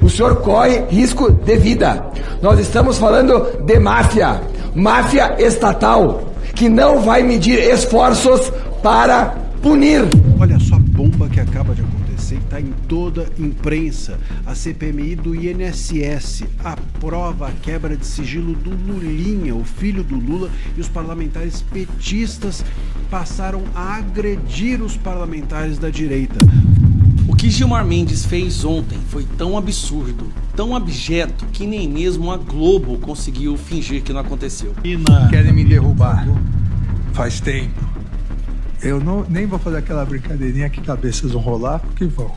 o senhor corre risco de vida. Nós estamos falando de máfia estatal, que não vai medir esforços para punir. Olha só a bomba que acaba de acontecer, está em toda a imprensa. A CPMI do INSS aprova a quebra de sigilo do Lulinha, o filho do Lula, e os parlamentares petistas passaram a agredir os parlamentares da direita. O que Gilmar Mendes fez ontem foi tão absurdo, tão abjeto, que nem mesmo a Globo conseguiu fingir que não aconteceu. Querem me derrubar faz tempo. Eu nem vou fazer aquela brincadeirinha que cabeças vão rolar, porque vão.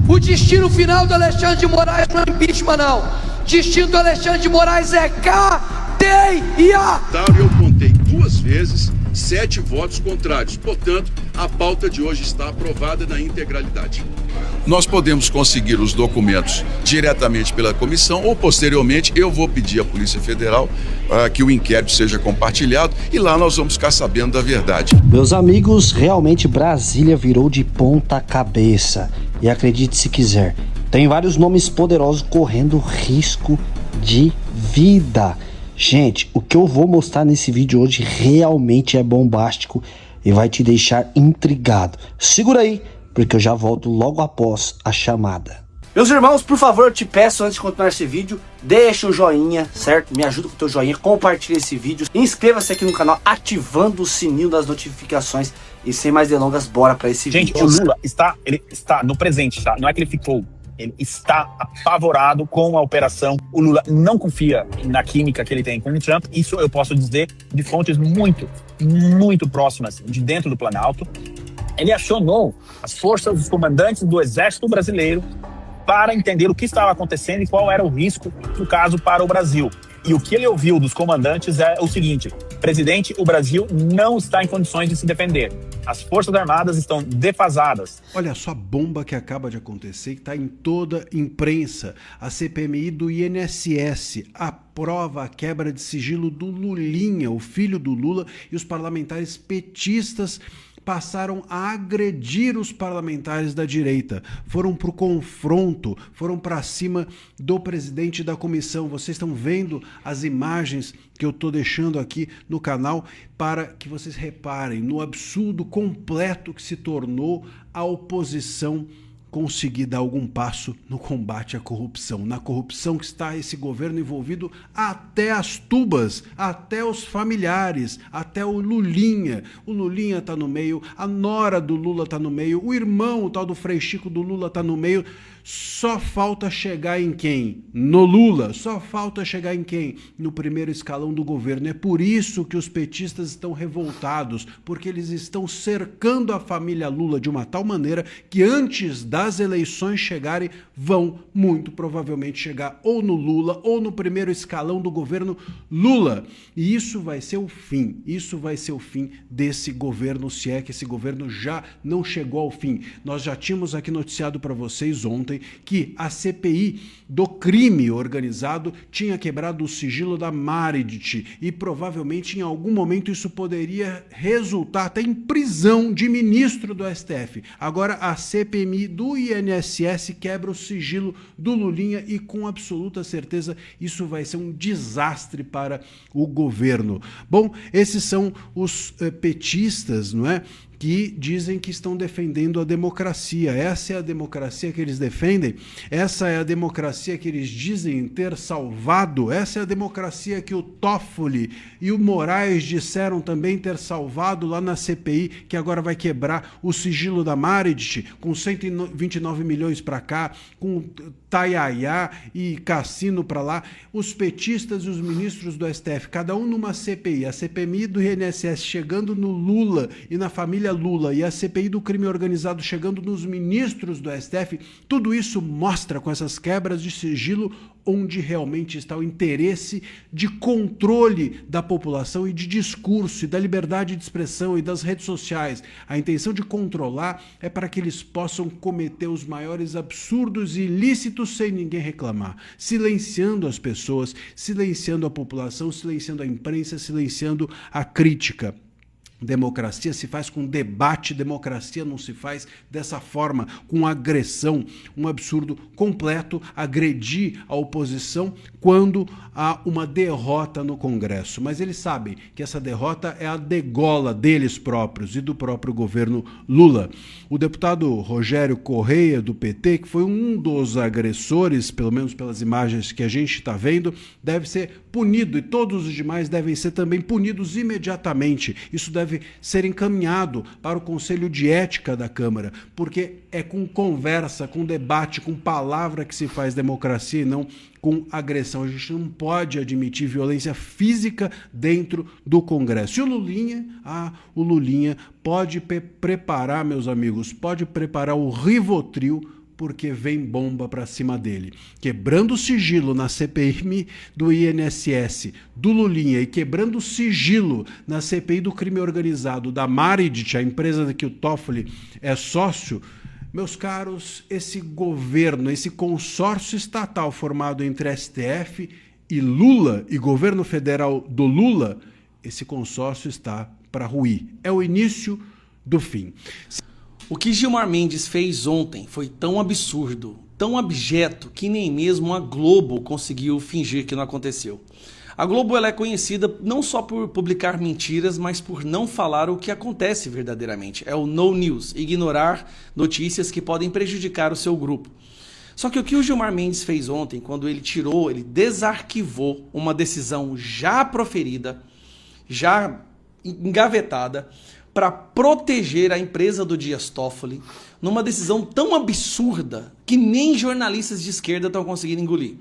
O destino final do Alexandre de Moraes não é impeachment, não. O destino do Alexandre de Moraes é cadeia. Eu contei 2 vezes 7 votos contrários. Portanto, a pauta de hoje está aprovada na integralidade. Nós podemos conseguir os documentos diretamente pela comissão ou, posteriormente, eu vou pedir à Polícia Federal que o inquérito seja compartilhado e lá nós vamos ficar sabendo da verdade. Meus amigos, realmente Brasília virou de ponta cabeça. E acredite se quiser, tem vários nomes poderosos correndo risco de vida. Gente, o que eu vou mostrar nesse vídeo hoje realmente é bombástico e vai te deixar intrigado. Segura aí, porque eu já volto logo após a chamada. Meus irmãos, por favor, eu te peço, antes de continuar esse vídeo, deixa o joinha, certo? Me ajuda com o teu joinha, compartilha esse vídeo, inscreva-se aqui no canal, ativando o sininho das notificações. E sem mais delongas, bora pra esse vídeo. Gente, o Lula ele está no presente, tá? Não é que ele ficou. Ele está apavorado com a operação. O Lula não confia na química que ele tem com o Trump. Isso eu posso dizer de fontes muito próximas de dentro do Planalto. Ele acionou as forças, os comandantes do Exército Brasileiro para entender o que estava acontecendo e qual era o risco do caso para o Brasil. E o que ele ouviu dos comandantes é o seguinte: presidente, o Brasil não está em condições de se defender. As Forças Armadas estão defasadas. Olha só a bomba que acaba de acontecer, que está em toda a imprensa. A CPMI do INSS aprova a quebra de sigilo do Lulinha, o filho do Lula, e os parlamentares petistas passaram a agredir os parlamentares da direita, foram para o confronto, foram para cima do presidente da comissão. Vocês estão vendo as imagens que eu estou deixando aqui no canal para que vocês reparem no absurdo completo que se tornou a oposição conseguir dar algum passo no combate à corrupção. Na corrupção que está esse governo envolvido até as tubas, até os familiares, até o Lulinha. O Lulinha está no meio, a nora do Lula está no meio, o irmão, o tal do Frei Chico do Lula está no meio. Só falta chegar em quem? No Lula. Só falta chegar em quem? No primeiro escalão do governo. É por isso que os petistas estão revoltados, porque eles estão cercando a família Lula de uma tal maneira que antes das eleições chegarem, vão muito provavelmente chegar ou no Lula ou no primeiro escalão do governo Lula. E isso vai ser o fim. Isso vai ser o fim desse governo, se é que esse governo já não chegou ao fim. Nós já tínhamos aqui noticiado para vocês ontem que a CPI do crime organizado tinha quebrado o sigilo da Meredith e provavelmente em algum momento isso poderia resultar até em prisão de ministro do STF. Agora a CPMI do INSS quebra o sigilo do Lulinha e com absoluta certeza isso vai ser um desastre para o governo. Bom, esses são os petistas, não é? Que dizem que estão defendendo a democracia. Essa é a democracia que eles defendem, essa é a democracia que eles dizem ter salvado, essa é a democracia que o Toffoli e o Moraes disseram também ter salvado lá na CPI, que agora vai quebrar o sigilo da Meredith, com 129 milhões para cá, com Taiaiá e Cassino para lá, os petistas e os ministros do STF, cada um numa CPI, a CPMI do INSS chegando no Lula e na família Lula e a CPI do crime organizado chegando nos ministros do STF, tudo isso mostra com essas quebras de sigilo onde realmente está o interesse de controle da população e de discurso e da liberdade de expressão e das redes sociais. A intenção de controlar é para que eles possam cometer os maiores absurdos e ilícitos sem ninguém reclamar, silenciando as pessoas, silenciando a população, silenciando a imprensa, silenciando a crítica. Democracia se faz com debate, democracia não se faz dessa forma, com agressão, um absurdo completo, agredir a oposição quando há uma derrota no Congresso. Mas eles sabem que essa derrota é a degola deles próprios e do próprio governo Lula. O deputado Rogério Correia, do PT, que foi um dos agressores, pelo menos pelas imagens que a gente está vendo, deve ser punido e todos os demais devem ser também punidos imediatamente. Isso deve ser encaminhado para o Conselho de Ética da Câmara, porque é com conversa, com debate, com palavra que se faz democracia e não com agressão. A gente não pode admitir violência física dentro do Congresso. E o Lulinha pode preparar, meus amigos, pode preparar o Rivotril, porque vem bomba para cima dele. Quebrando o sigilo na CPI do INSS do Lulinha e quebrando o sigilo na CPI do crime organizado da Maridit, a empresa que o Toffoli é sócio, meus caros, esse governo, esse consórcio estatal formado entre STF e Lula e governo federal do Lula, esse consórcio está para ruir. É o início do fim. O que Gilmar Mendes fez ontem foi tão absurdo, tão abjeto, que nem mesmo a Globo conseguiu fingir que não aconteceu. A Globo ela é conhecida não só por publicar mentiras, mas por não falar o que acontece verdadeiramente. É o no news, ignorar notícias que podem prejudicar o seu grupo. Só que o que o Gilmar Mendes fez ontem, quando ele desarquivou uma decisão já proferida, já engavetada, para proteger a empresa do Dias Toffoli, numa decisão tão absurda que nem jornalistas de esquerda estão conseguindo engolir.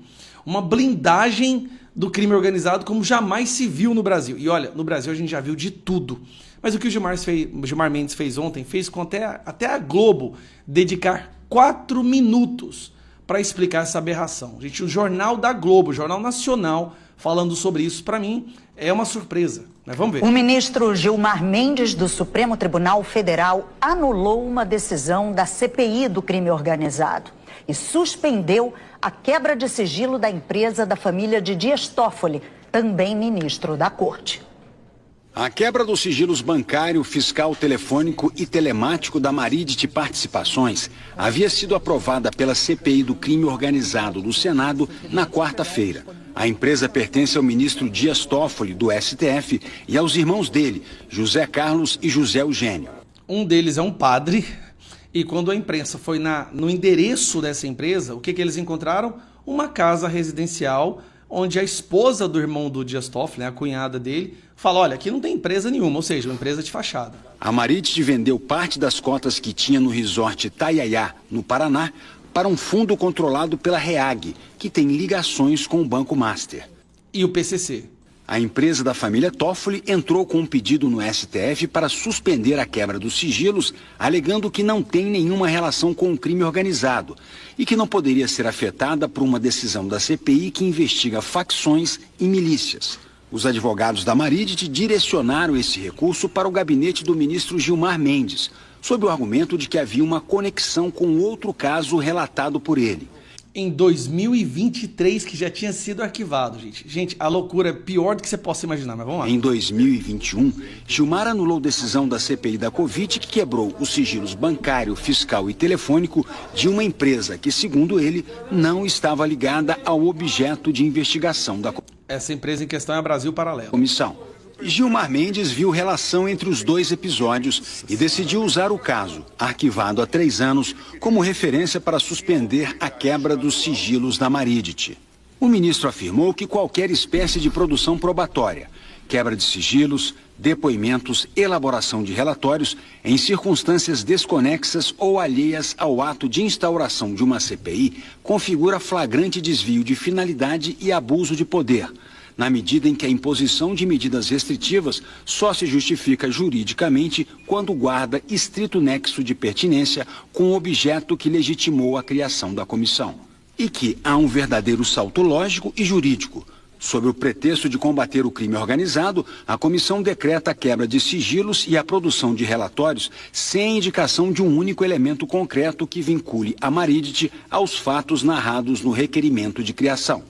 Uma blindagem do crime organizado como jamais se viu no Brasil. E olha, no Brasil a gente já viu de tudo. Mas o que o Gilmar Mendes fez ontem, fez com até a Globo dedicar 4 minutos para explicar essa aberração. Gente, o Jornal da Globo, o Jornal Nacional, falando sobre isso, para mim, é uma surpresa. Mas vamos ver. O ministro Gilmar Mendes, do Supremo Tribunal Federal, anulou uma decisão da CPI do crime organizado e suspendeu a quebra de sigilo da empresa da família de Dias Toffoli, também ministro da Corte. A quebra dos sigilos bancário, fiscal, telefônico e telemático da Maridit Participações havia sido aprovada pela CPI do crime organizado do Senado na quarta-feira. A empresa pertence ao ministro Dias Toffoli, do STF, e aos irmãos dele, José Carlos e José Eugênio. Um deles é um padre, e quando a imprensa foi no endereço dessa empresa, o que eles encontraram? Uma casa residencial, onde a esposa do irmão do Dias Toffoli, a cunhada dele, fala, olha, aqui não tem empresa nenhuma, ou seja, uma empresa de fachada. A Maridit vendeu parte das cotas que tinha no resort Itaiaiá, no Paraná, para um fundo controlado pela REAG, que tem ligações com o Banco Master. E o PCC? A empresa da família Toffoli entrou com um pedido no STF para suspender a quebra dos sigilos, alegando que não tem nenhuma relação com o crime organizado e que não poderia ser afetada por uma decisão da CPI que investiga facções e milícias. Os advogados da Maridit direcionaram esse recurso para o gabinete do ministro Gilmar Mendes, sob o argumento de que havia uma conexão com outro caso relatado por ele. Em 2023, que já tinha sido arquivado, gente. Gente, a loucura é pior do que você possa imaginar, mas vamos lá. Em 2021, Gilmar anulou decisão da CPI da Covid que quebrou os sigilos bancário, fiscal e telefônico de uma empresa que, segundo ele, não estava ligada ao objeto de investigação da Essa empresa em questão é a Brasil Paralelo. Comissão. Gilmar Mendes viu relação entre os dois episódios e decidiu usar o caso, arquivado há 3 anos, como referência para suspender a quebra dos sigilos da Maridit. O ministro afirmou que qualquer espécie de produção probatória, quebra de sigilos, depoimentos, elaboração de relatórios em circunstâncias desconexas ou alheias ao ato de instauração de uma CPI, configura flagrante desvio de finalidade e abuso de poder, na medida em que a imposição de medidas restritivas só se justifica juridicamente quando guarda estrito nexo de pertinência com o objeto que legitimou a criação da comissão. E que há um verdadeiro salto lógico e jurídico. Sob o pretexto de combater o crime organizado, a comissão decreta a quebra de sigilos e a produção de relatórios sem indicação de um único elemento concreto que vincule a Maridit aos fatos narrados no requerimento de criação.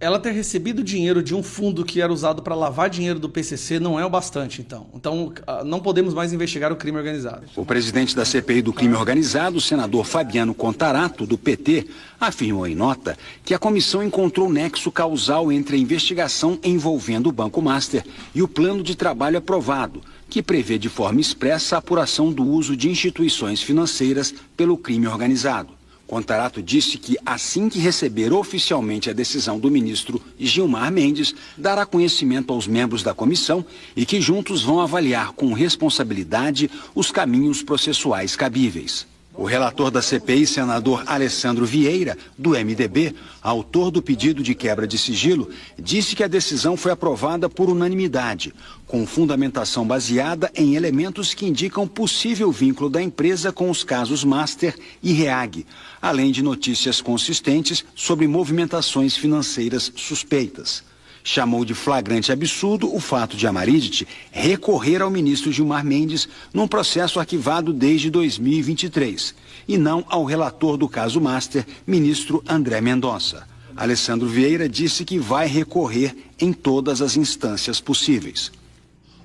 ela ter recebido dinheiro de um fundo que era usado para lavar dinheiro do PCC não é o bastante, então. Então, não podemos mais investigar o crime organizado. O presidente da CPI do crime organizado, o senador Fabiano Contarato, do PT, afirmou em nota que a comissão encontrou nexo causal entre a investigação envolvendo o Banco Master e o plano de trabalho aprovado, que prevê de forma expressa a apuração do uso de instituições financeiras pelo crime organizado. Contarato disse que, assim que receber oficialmente a decisão do ministro Gilmar Mendes, dará conhecimento aos membros da comissão e que juntos vão avaliar com responsabilidade os caminhos processuais cabíveis. O relator da CPI, senador Alessandro Vieira, do MDB, autor do pedido de quebra de sigilo, disse que a decisão foi aprovada por unanimidade, com fundamentação baseada em elementos que indicam possível vínculo da empresa com os casos Master e Reag, além de notícias consistentes sobre movimentações financeiras suspeitas. Chamou de flagrante absurdo o fato de a Maridet recorrer ao ministro Gilmar Mendes num processo arquivado desde 2023 e não ao relator do caso Master, ministro André Mendonça. Alessandro Vieira disse que vai recorrer em todas as instâncias possíveis.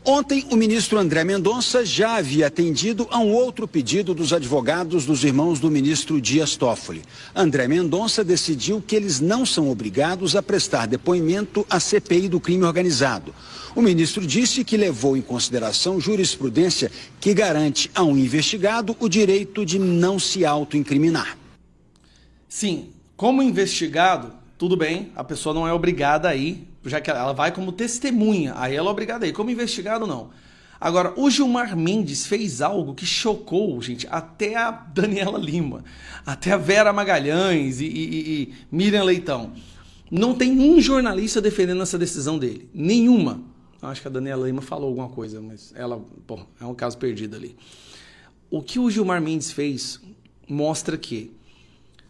Ontem, o ministro André Mendonça já havia atendido a um outro pedido dos advogados dos irmãos do ministro Dias Toffoli. André Mendonça decidiu que eles não são obrigados a prestar depoimento à CPI do crime organizado. O ministro disse que levou em consideração jurisprudência que garante a um investigado o direito de não se autoincriminar. Sim, como investigado, tudo bem, a pessoa não é obrigada a ir, já que ela vai como testemunha, aí ela é obrigada a ir. Como investigado, não. Agora, o Gilmar Mendes fez algo que chocou, gente, até a Daniela Lima, até a Vera Magalhães e Miriam Leitão. Não tem um jornalista defendendo essa decisão dele. Nenhuma. Acho que a Daniela Lima falou alguma coisa, mas ela, é um caso perdido ali. O que o Gilmar Mendes fez mostra que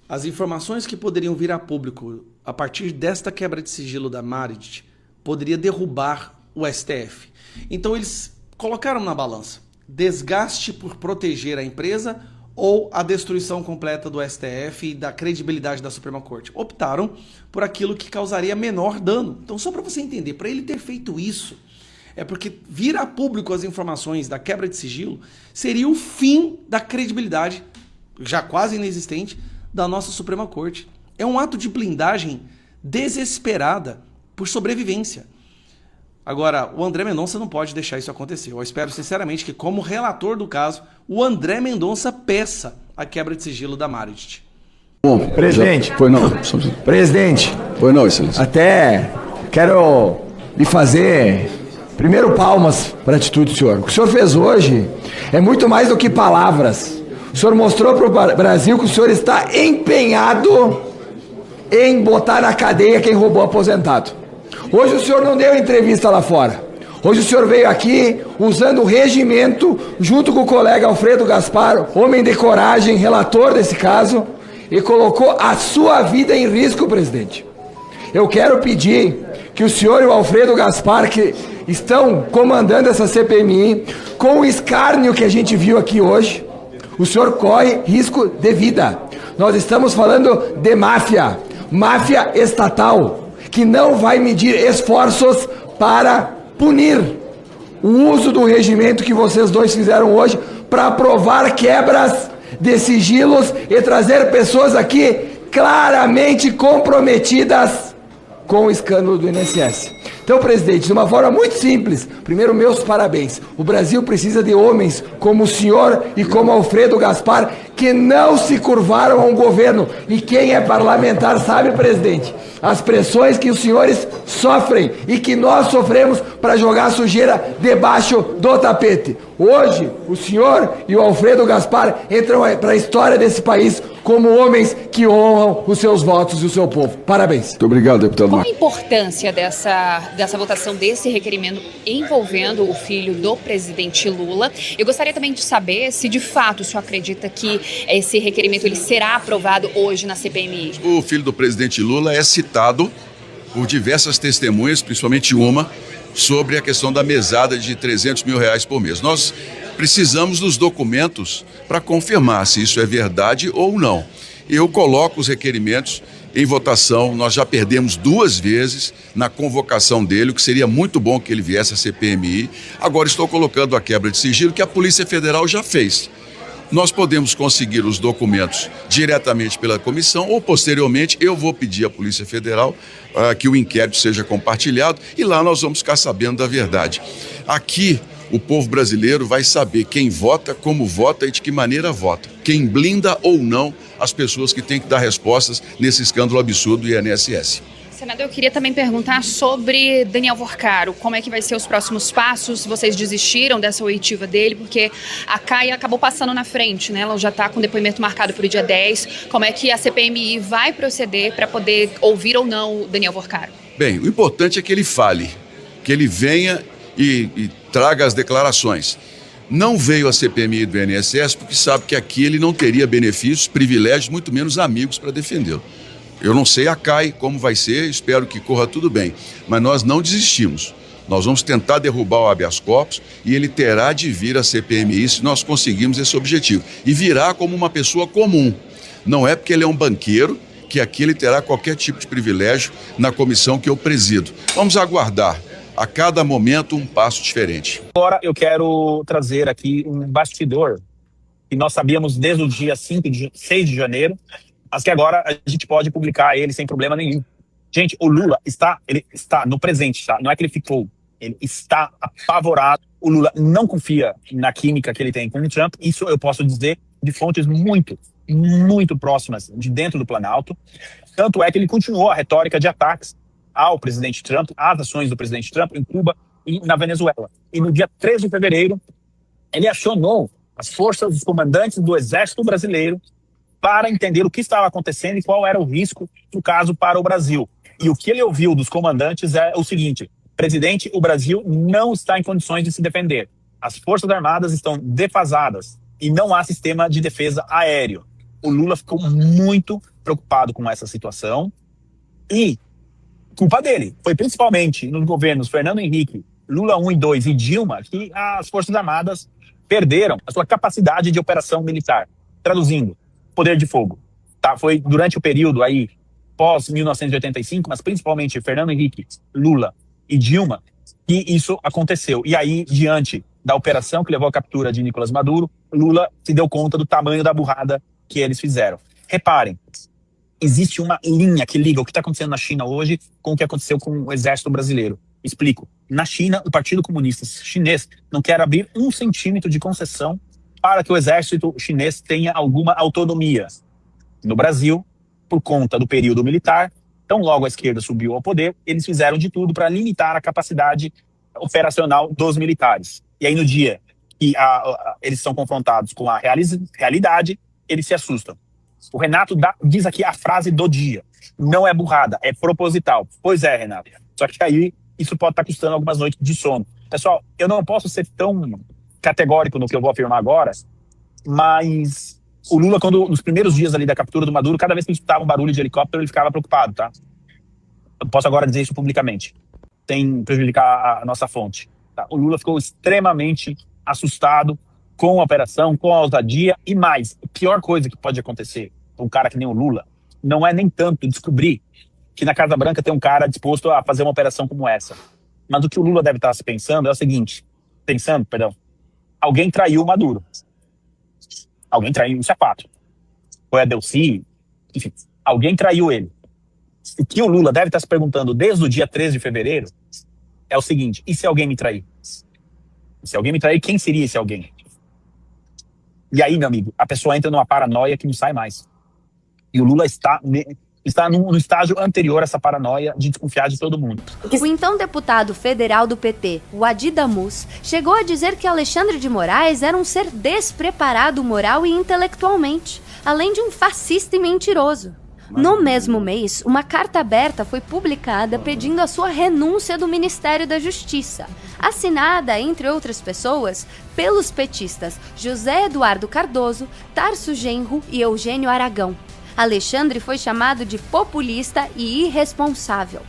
as informações que poderiam vir a público a partir desta quebra de sigilo da Maridet poderia derrubar o STF. Então eles colocaram na balança desgaste por proteger a empresa ou a destruição completa do STF e da credibilidade da Suprema Corte. Optaram por aquilo que causaria menor dano. Então, só para você entender, para ele ter feito isso, é porque vir a público as informações da quebra de sigilo seria o fim da credibilidade, já quase inexistente, da nossa Suprema Corte. É um ato de blindagem desesperada por sobrevivência. Agora, o André Mendonça não pode deixar isso acontecer. Eu espero sinceramente que, como relator do caso, o André Mendonça peça a quebra de sigilo da Maridet. Bom, presidente. Pois não. Presidente. Pois não, excelência. Até quero lhe fazer primeiro palmas para a atitude do senhor. O que o senhor fez hoje é muito mais do que palavras. O senhor mostrou para o Brasil que o senhor está empenhado em botar na cadeia quem roubou aposentado. Hoje o senhor não deu entrevista lá fora. Hoje o senhor veio aqui usando o regimento, junto com o colega Alfredo Gaspar, homem de coragem, relator desse caso, e colocou a sua vida em risco, presidente. Eu quero pedir que o senhor e o Alfredo Gaspar, que estão comandando essa CPMI, com o escárnio que a gente viu aqui hoje, o senhor corre risco de vida. Nós estamos falando de máfia estatal, que não vai medir esforços para punir o uso do regimento que vocês dois fizeram hoje para aprovar quebras de sigilos e trazer pessoas aqui claramente comprometidas com o escândalo do INSS. Então, presidente, de uma forma muito simples, primeiro, meus parabéns. O Brasil precisa de homens como o senhor e como Alfredo Gaspar, que não se curvaram a um governo. E quem é parlamentar sabe, presidente, as pressões que os senhores sofrem e que nós sofremos para jogar sujeira debaixo do tapete. Hoje, o senhor e o Alfredo Gaspar entram para a história desse país como homens que honram os seus votos e o seu povo. Parabéns. Muito obrigado, deputado Qual a Marcos. importância dessa votação, desse requerimento envolvendo o filho do presidente Lula? Eu gostaria também de saber se, de fato, o senhor acredita que esse requerimento ele será aprovado hoje na CPMI. O filho do presidente Lula é citado por diversas testemunhas, principalmente uma, sobre a questão da mesada de R$300 mil por mês. Nós precisamos dos documentos para confirmar se isso é verdade ou não. Eu coloco os requerimentos em votação. Nós já perdemos 2 vezes na convocação dele, o que seria muito bom que ele viesse à CPMI. Agora estou colocando a quebra de sigilo que a Polícia Federal já fez. Nós podemos conseguir os documentos diretamente pela comissão ou, posteriormente, eu vou pedir à Polícia Federal que o inquérito seja compartilhado e lá nós vamos ficar sabendo da verdade. Aqui, o povo brasileiro vai saber quem vota, como vota e de que maneira vota. Quem blinda ou não as pessoas que têm que dar respostas nesse escândalo absurdo do INSS. Senador, eu queria também perguntar sobre Daniel Worcaro. Como é que vai ser os próximos passos? Vocês desistiram dessa oitiva dele? Porque a CAI acabou passando na frente, né? Ela já está com depoimento marcado para o dia 10. Como é que a CPMI vai proceder para poder ouvir ou não o Daniel Worcaro? Bem, o importante é que ele fale, que ele venha e traga as declarações. Não veio a CPMI do INSS porque sabe que aqui ele não teria benefícios, privilégios, muito menos amigos para defendê-lo. Eu não sei a CAI como vai ser, espero que corra tudo bem, mas nós não desistimos. Nós vamos tentar derrubar o habeas corpus e ele terá de vir à CPMI se nós conseguirmos esse objetivo. E virá como uma pessoa comum. Não é porque ele é um banqueiro que aqui ele terá qualquer tipo de privilégio na comissão que eu presido. Vamos aguardar. A cada momento um passo diferente. Agora eu quero trazer aqui um bastidor que nós sabíamos desde o dia 6 de janeiro, mas que agora a gente pode publicar ele sem problema nenhum. Gente, o Lula está no presente, tá? Não é que ele ficou, ele está apavorado. O Lula não confia na química que ele tem com o Trump. Isso eu posso dizer de fontes muito, muito próximas de dentro do Planalto. Tanto é que ele continuou a retórica de ataques ao presidente Trump, às ações do presidente Trump em Cuba e na Venezuela. E no dia 13 de fevereiro, ele acionou as forças, os comandantes do Exército Brasileiro para entender o que estava acontecendo e qual era o risco, no caso, para o Brasil. E o que ele ouviu dos comandantes é o seguinte: presidente, o Brasil não está em condições de se defender. As Forças Armadas estão defasadas e não há sistema de defesa aéreo. O Lula ficou muito preocupado com essa situação e culpa dele. Foi principalmente nos governos Fernando Henrique, Lula 1 e 2 e Dilma que as Forças Armadas perderam a sua capacidade de operação militar. Traduzindo, poder de fogo. Tá? Foi durante o período aí pós-1985, mas principalmente Fernando Henrique, Lula e Dilma, que isso aconteceu. E aí, diante da operação que levou à captura de Nicolás Maduro, Lula se deu conta do tamanho da burrada que eles fizeram. Reparem, existe uma linha que liga o que está acontecendo na China hoje com o que aconteceu com o exército brasileiro. Explico. Na China, o Partido Comunista Chinês não quer abrir 1 centímetro de concessão para que o exército chinês tenha alguma autonomia. No Brasil, por conta do período militar, tão logo a esquerda subiu ao poder, eles fizeram de tudo para limitar a capacidade operacional dos militares. E aí, no dia que eles são confrontados com a realidade, eles se assustam. O Renato diz aqui a frase do dia: não é burrada, é proposital. Pois é, Renato. Só que aí isso pode estar custando algumas noites de sono. Pessoal, eu não posso ser tão categórico no que eu vou afirmar agora, mas o Lula, nos primeiros dias ali da captura do Maduro, cada vez que ele escutava um barulho de helicóptero, ele ficava preocupado, tá? Eu posso agora dizer isso publicamente, sem prejudicar a nossa fonte. Tá? O Lula ficou extremamente assustado com a operação, com a ousadia e mais. A pior coisa que pode acontecer com um cara que nem o Lula não é nem tanto descobrir que na Casa Branca tem um cara disposto a fazer uma operação como essa. Mas o que o Lula deve estar se pensando é o seguinte, alguém traiu o Maduro. Alguém traiu, isso é fato. Foi a Delcy, enfim, alguém traiu ele. O que o Lula deve estar se perguntando desde o dia 13 de fevereiro é o seguinte: e se alguém me trair? Se alguém me trair, quem seria esse alguém? E aí, meu amigo, a pessoa entra numa paranoia que não sai mais. E o Lula está no estágio anterior a essa paranoia de desconfiar de todo mundo. O então deputado federal do PT, o Adi Damus, chegou a dizer que Alexandre de Moraes era um ser despreparado moral e intelectualmente, além de um fascista e mentiroso. No mesmo mês, uma carta aberta foi publicada pedindo a sua renúncia do Ministério da Justiça, assinada, entre outras pessoas, pelos petistas José Eduardo Cardoso, Tarso Genro e Eugênio Aragão. Alexandre foi chamado de populista e irresponsável.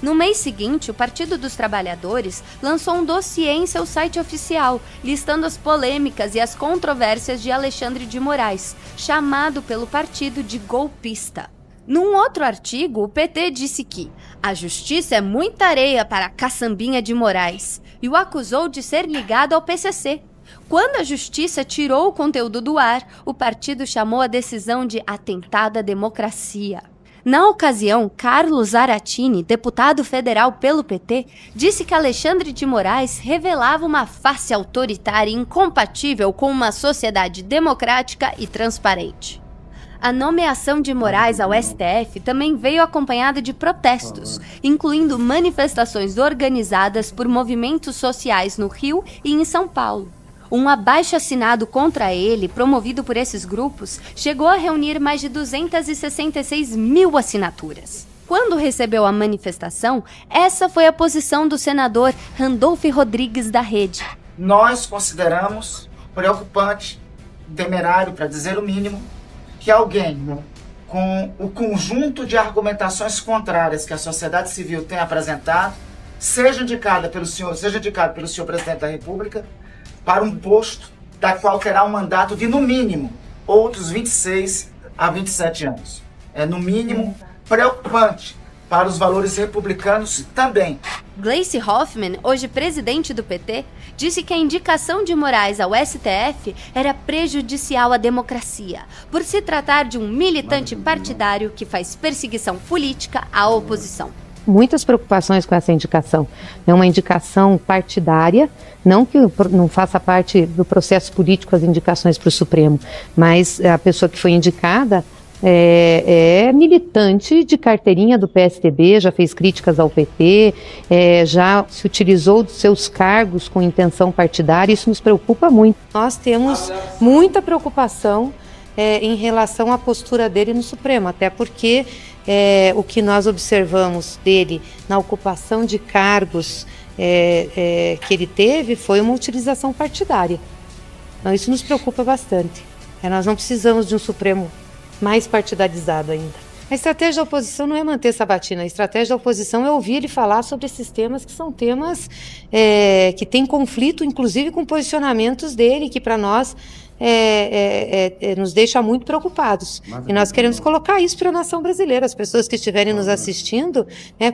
No mês seguinte, o Partido dos Trabalhadores lançou um dossiê em seu site oficial, listando as polêmicas e as controvérsias de Alexandre de Moraes, chamado pelo partido de golpista. Num outro artigo, o PT disse que a justiça é muita areia para a caçambinha de Moraes e o acusou de ser ligado ao PCC. Quando a justiça tirou o conteúdo do ar, o partido chamou a decisão de atentado à democracia. Na ocasião, Carlos Zaratini, deputado federal pelo PT, disse que Alexandre de Moraes revelava uma face autoritária incompatível com uma sociedade democrática e transparente. A nomeação de Moraes ao STF também veio acompanhada de protestos, incluindo manifestações organizadas por movimentos sociais no Rio e em São Paulo. Um abaixo-assinado contra ele, promovido por esses grupos, chegou a reunir mais de 266 mil assinaturas. Quando recebeu a manifestação, essa foi a posição do senador Randolfo Rodrigues da Rede. Nós consideramos preocupante, temerário, para dizer o mínimo, que alguém com o conjunto de argumentações contrárias que a sociedade civil tem apresentado, seja indicado pelo senhor presidente da República, para um posto da qual terá um mandato de, no mínimo, outros 26 a 27 anos. É, no mínimo, preocupante para os valores republicanos também. Gleisi Hoffmann, hoje presidente do PT, disse que a indicação de Moraes ao STF era prejudicial à democracia, por se tratar de um militante partidário que faz perseguição política à oposição. Muitas preocupações com essa indicação. É uma indicação partidária, não que não faça parte do processo político as indicações para o Supremo, mas a pessoa que foi indicada é militante de carteirinha do PSDB, já fez críticas ao PT, já se utilizou dos seus cargos com intenção partidária, isso nos preocupa muito. Nós temos muita preocupação em relação à postura dele no Supremo, até porque o que nós observamos dele na ocupação de cargos que ele teve foi uma utilização partidária. Então, isso nos preocupa bastante. Nós não precisamos de um Supremo mais partidarizado ainda. A estratégia da oposição não é manter Sabatina, a estratégia da oposição é ouvir ele falar sobre esses temas que são temas que têm conflito, inclusive com posicionamentos dele, que para nós nos deixa muito preocupados. E nós queremos colocar isso para a nação brasileira, as pessoas que estiverem nos assistindo,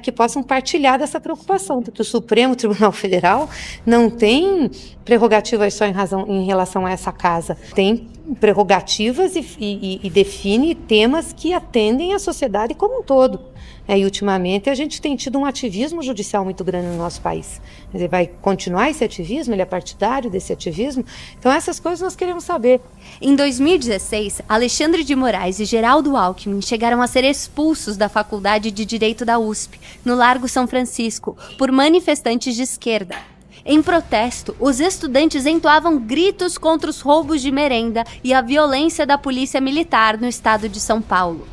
que possam partilhar dessa preocupação, porque o Supremo Tribunal Federal não tem prerrogativas só em relação a essa casa, tem prerrogativas e define temas que atendem a sociedade como um todo. E ultimamente a gente tem tido um ativismo judicial muito grande no nosso país. Ele vai continuar esse ativismo? Ele é partidário desse ativismo? Então essas coisas nós queremos saber. Em 2016, Alexandre de Moraes e Geraldo Alckmin chegaram a ser expulsos da Faculdade de Direito da USP, no Largo São Francisco, por manifestantes de esquerda. Em protesto, os estudantes entoavam gritos contra os roubos de merenda e a violência da polícia militar no estado de São Paulo.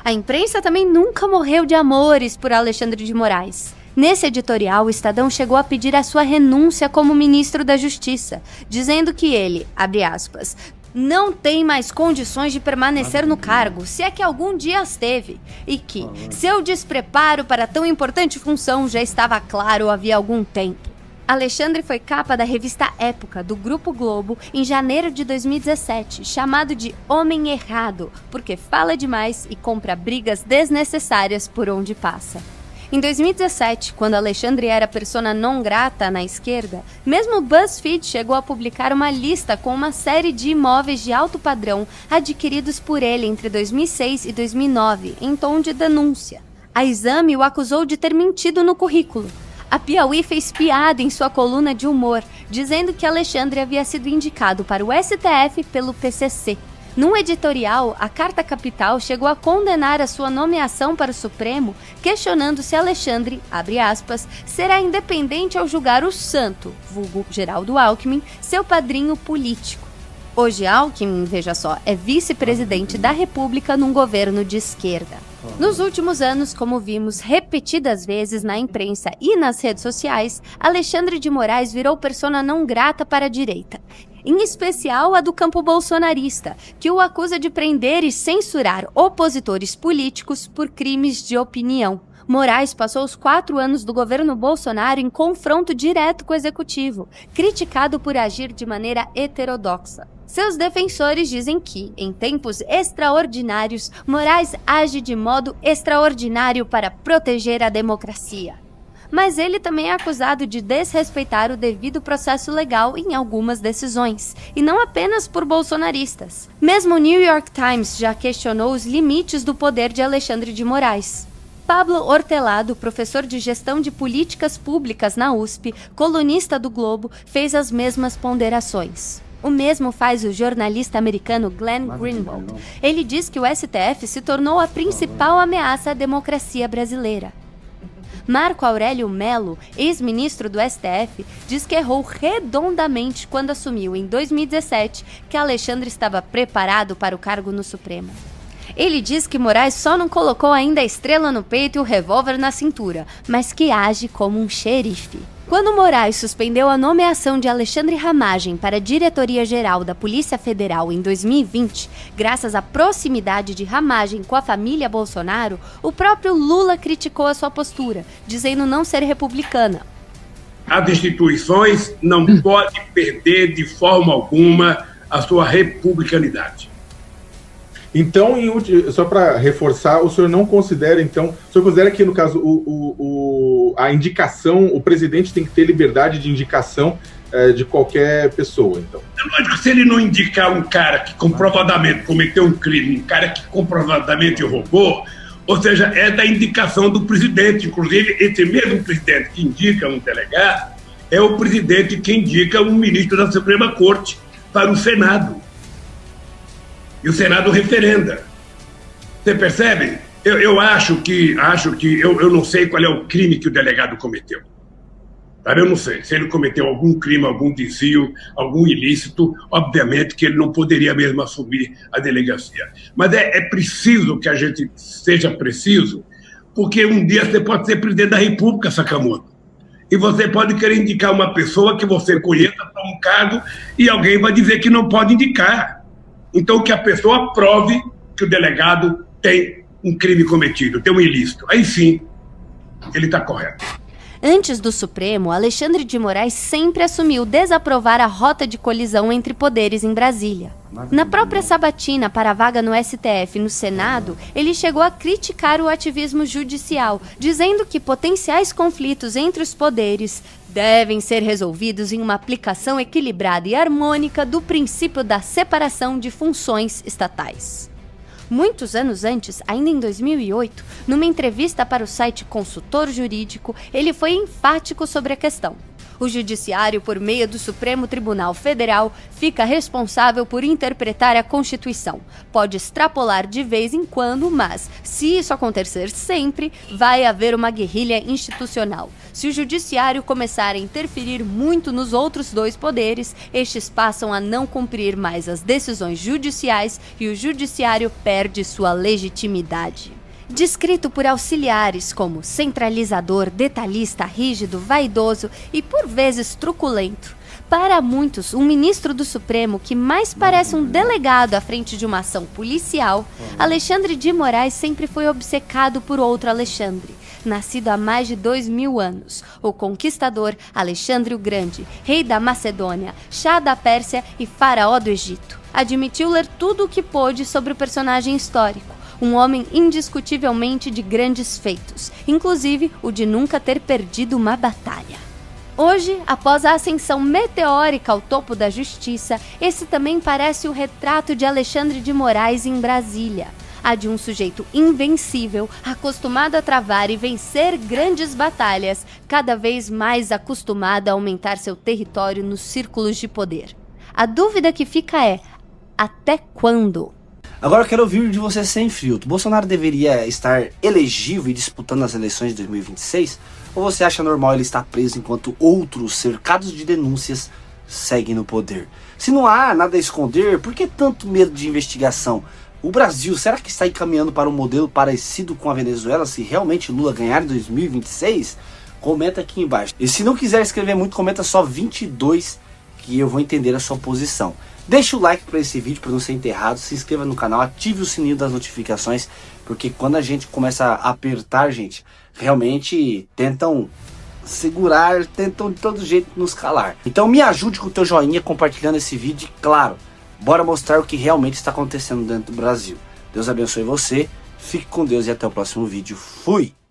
A imprensa também nunca morreu de amores por Alexandre de Moraes. Nesse editorial, o Estadão chegou a pedir a sua renúncia como ministro da Justiça, dizendo que ele, abre aspas, não tem mais condições de permanecer no cargo, se é que algum dia as teve, e que seu despreparo para tão importante função já estava claro havia algum tempo. Alexandre foi capa da revista Época, do Grupo Globo, em janeiro de 2017, chamado de Homem Errado, porque fala demais e compra brigas desnecessárias por onde passa. Em 2017, quando Alexandre era persona non grata na esquerda, mesmo o BuzzFeed chegou a publicar uma lista com uma série de imóveis de alto padrão adquiridos por ele entre 2006 e 2009, em tom de denúncia. A Exame o acusou de ter mentido no currículo. A Piauí fez piada em sua coluna de humor, dizendo que Alexandre havia sido indicado para o STF pelo PCC. Num editorial, a Carta Capital chegou a condenar a sua nomeação para o Supremo, questionando se Alexandre, abre aspas, será independente ao julgar o santo, vulgo Geraldo Alckmin, seu padrinho político. Hoje Alckmin, veja só, é vice-presidente da República num governo de esquerda. Nos últimos anos, como vimos repetidas vezes na imprensa e nas redes sociais, Alexandre de Moraes virou persona não grata para a direita. Em especial a do campo bolsonarista, que o acusa de prender e censurar opositores políticos por crimes de opinião. Moraes passou os 4 anos do governo Bolsonaro em confronto direto com o executivo, criticado por agir de maneira heterodoxa. Seus defensores dizem que, em tempos extraordinários, Moraes age de modo extraordinário para proteger a democracia. Mas ele também é acusado de desrespeitar o devido processo legal em algumas decisões, e não apenas por bolsonaristas. Mesmo o New York Times já questionou os limites do poder de Alexandre de Moraes. Pablo Hortelado, professor de gestão de políticas públicas na USP, colunista do Globo, fez as mesmas ponderações. O mesmo faz o jornalista americano Glenn Greenwald. Ele diz que o STF se tornou a principal ameaça à democracia brasileira. Marco Aurélio Mello, ex-ministro do STF, diz que errou redondamente quando assumiu em 2017 que Alexandre estava preparado para o cargo no Supremo. Ele diz que Moraes só não colocou ainda a estrela no peito e o revólver na cintura, mas que age como um xerife. Quando Moraes suspendeu a nomeação de Alexandre Ramagem para a diretoria-geral da Polícia Federal em 2020, graças à proximidade de Ramagem com a família Bolsonaro, o próprio Lula criticou a sua postura, dizendo não ser republicana. As instituições não podem perder de forma alguma a sua republicanidade. Então, só para reforçar, o senhor não considera, então, o senhor considera que, no caso, a indicação, o presidente tem que ter liberdade de indicação de qualquer pessoa, então? É lógico que se ele não indicar um cara que comprovadamente cometeu um crime, um cara que comprovadamente roubou, ou seja, é da indicação do presidente. Inclusive, esse mesmo presidente que indica um delegado é o presidente que indica um ministro da Suprema Corte para o Senado. E o Senado referenda. Você percebe? Eu acho que eu não sei qual é o crime que o delegado cometeu. Sabe? Eu não sei. Se ele cometeu algum crime, algum desvio, algum ilícito, obviamente que ele não poderia mesmo assumir a delegacia. Mas é preciso que a gente seja preciso, porque um dia você pode ser presidente da República, Sakamoto. E você pode querer indicar uma pessoa que você conheça para um cargo e alguém vai dizer que não pode indicar. Então, que a pessoa prove que o delegado tem um crime cometido, tem um ilícito. Aí sim, ele está correto. Antes do Supremo, Alexandre de Moraes sempre assumiu desaprovar a rota de colisão entre poderes em Brasília. Na própria sabatina para a vaga no STF e no Senado, ele chegou a criticar o ativismo judicial, dizendo que potenciais conflitos entre os poderes devem ser resolvidos em uma aplicação equilibrada e harmônica do princípio da separação de funções estatais. Muitos anos antes, ainda em 2008, numa entrevista para o site Consultor Jurídico, ele foi enfático sobre a questão. O Judiciário, por meio do Supremo Tribunal Federal, fica responsável por interpretar a Constituição. Pode extrapolar de vez em quando, mas, se isso acontecer sempre, vai haver uma guerrilha institucional. Se o Judiciário começar a interferir muito nos outros dois poderes, estes passam a não cumprir mais as decisões judiciais e o Judiciário perde sua legitimidade. Descrito por auxiliares como centralizador, detalhista, rígido, vaidoso e por vezes truculento. Para muitos, um ministro do Supremo que mais parece um delegado à frente de uma ação policial, Alexandre de Moraes sempre foi obcecado por outro Alexandre, nascido há mais de 2000 anos, o conquistador Alexandre o Grande, rei da Macedônia, Shah da Pérsia e faraó do Egito. Admitiu ler tudo o que pôde sobre o personagem histórico. Um homem indiscutivelmente de grandes feitos, inclusive o de nunca ter perdido uma batalha. Hoje, após a ascensão meteórica ao topo da justiça, esse também parece o retrato de Alexandre de Moraes em Brasília. A de um sujeito invencível, acostumado a travar e vencer grandes batalhas, cada vez mais acostumado a aumentar seu território nos círculos de poder. A dúvida que fica é, até quando? Agora eu quero ouvir de você sem filtro. Bolsonaro deveria estar elegível e disputando as eleições de 2026? Ou você acha normal ele estar preso enquanto outros, cercados de denúncias, seguem no poder? Se não há nada a esconder, por que tanto medo de investigação? O Brasil, será que está encaminhando para um modelo parecido com a Venezuela se realmente Lula ganhar em 2026? Comenta aqui embaixo. E se não quiser escrever muito, comenta só 22, que eu vou entender a sua posição. Deixa o like para esse vídeo para não ser enterrado, se inscreva no canal, ative o sininho das notificações, porque quando a gente começa a apertar, gente, realmente tentam segurar, tentam de todo jeito nos calar. Então me ajude com o teu joinha, compartilhando esse vídeo e, claro, bora mostrar o que realmente está acontecendo dentro do Brasil. Deus abençoe você, fique com Deus e até o próximo vídeo. Fui!